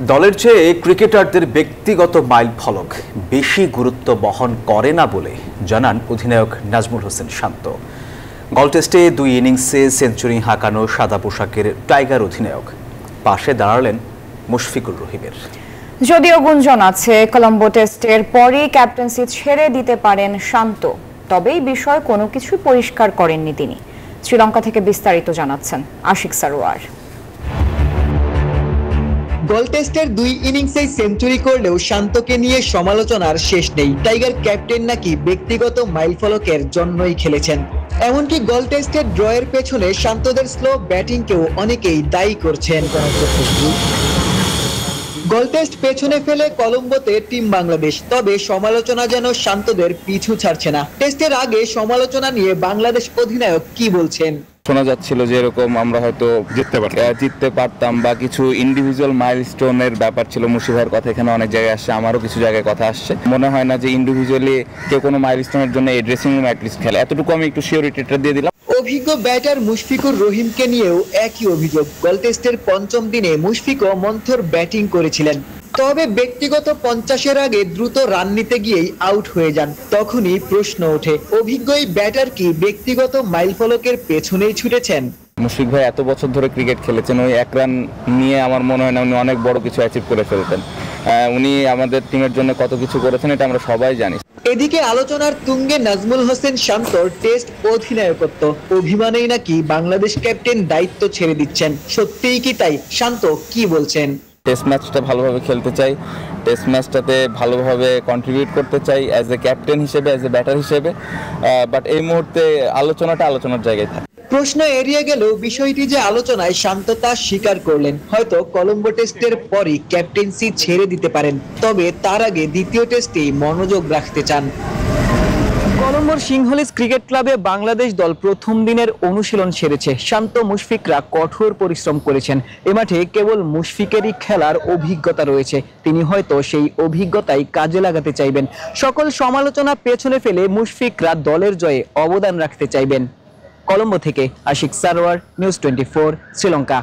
দলের চেয়ে ক্রিকেটারদের ব্যক্তিগত মাইল ফলক বেশি গুরুত্ব বহন করে না বলে জানান অধিনায়ক নাজমুল হোসেন শান্ত। গল টেস্টে 2 ইনিংসে সেঞ্চুরি হাঁকানো সাদা পোশাকের টাইগার অধিনায়ক পাশে দাঁড়ালেন মুশফিকুর রহিমের। যদিও গুঞ্জন আছে কলম্বো টেস্টের পরই ক্যাপ্টেন্সি ছেড়ে দিতে পারেন শান্ত, তবে এই বিষয়ে কোনো কিছু পরিষ্কার করেননি তিনি। শ্রীলঙ্কা থেকে বিস্তারিত জানাচ্ছেন আশিক সারোয়ার। গল টেস্টের 2 ইনিংসেই সেঞ্চুরি করলেও শান্তকে নিয়ে সমালোচনার শেষ নেই। টাইগার ক্যাপ্টেন নাকি ব্যক্তিগত মাইলফলকের জন্যই খেলেছেন। এমনকি গল টেস্টের ড্রয়ের পেছনে শান্তদের স্লো ব্যাটিংকেও অনেকেই দায়ী করছেন। গল টেস্ট পেছনে ফেলে কলম্বোতে টিম বাংলাদেশ, তবে সমালোচনা যেন শান্তদের পিছু ছাড়ছে না। টেস্টের আগে সমালোচনা নিয়ে বাংলাদেশ অধিনায়ক কি বলছেন? শোনা যাচ্ছিল যে এরকম আমরা হয়তো জিততে পারতাম বা কিছু ইন্ডিভিজুয়াল মাইলস্টোনের ব্যাপার ছিল। মুশিফার কথা এখানে অনেক জায়গায় আসছে, আমারও কিছু জায়গায় কথা আসছে। মনে হয় না যে ইন্ডিভিজুয়ালি কেউ কোনো মাইলস্টোনের জন্য এই ড্রেসিং রুম অ্যাটলিস্ট খেলে। এতটুকু আমি একটু শিওরিটিটা দিয়ে দিলাম। অভিজ্ঞ ব্যাটার মুশফিকুর রহিমকে নিয়েও একই অভিযোগ। গল টেস্টের 5ম দিনে মুশফিকও মন্থর ব্যাটিং করেছিলেন, তবে ব্যক্তিগত 50-এর আগে দ্রুত রান নিতে গিয়েই আউট হয়ে যান। তখনই প্রশ্ন ওঠে, অভিজ্ঞ এই ব্যাটার কি ব্যক্তিগত মাইলফলকের পেছনেই ছুটেছেন? মুশফিক ভাই এত বছর ধরে ক্রিকেট খেলেছেন, ওই 1 রান নিয়ে আমার মনে হয় না উনি অনেক বড় কিছু অ্যাচিভ করে ফেলতেন। উনি আমাদের টিমের জন্য কত কিছু করেছেন এটা আমরা সবাই জানি। এদিকে আলোচনার তুঙ্গে নাজমুল হোসেন শান্তর টেস্ট অধিনায়কত্ব। অভিমানেই নাকি বাংলাদেশ ক্যাপ্টেন দায়িত্ব ছেড়ে দিচ্ছেন। সত্যিই কি তাই? শান্ত কি বলছেন? টেস্ট ম্যাচটা ভালোভাবে খেলতে চাই, টেস্ট ম্যাচটাতে ভালোভাবে কন্ট্রিবিউট করতে চাই অ্যাজ এ ক্যাপ্টেন হিসেবে, অ্যাজ এ ব্যাটার হিসেবে। বাট এই মুহূর্তে আলোচনার জায়গায় থাকে। প্রশ্ন এড়িয়ে গেলেও বিষয়টি যে আলোচনায় শান্ত তা স্বীকার করলেন। হয়তো কলম্বো টেস্টের পরই ক্যাপ্টেন্সি ছেড়ে দিতে পারেন, তবে তার আগে দ্বিতীয় টেস্টেই মনোযোগ রাখতে চান। কলম্বোর সিংহলিজ ক্রিকেট ক্লাবে বাংলাদেশ দল প্রথম দিনের অনুশীলন সেরেছে। শান্ত মুশফিকরা কঠোর পরিশ্রম করেছেন। এ মাঠে কেবল মুশফিকেরই খেলার অভিজ্ঞতা রয়েছে। তিনি হয়তো সেই অভিজ্ঞতাই কাজে লাগাতে চাইবেন। সকল সমালোচনা পেছনে ফেলে মুশফিকরা দলের জয়ে অবদান রাখতে চাইবেন। কলম্বো থেকে আশিক সারোয়ার, নিউজ 24, শ্রীলঙ্কা।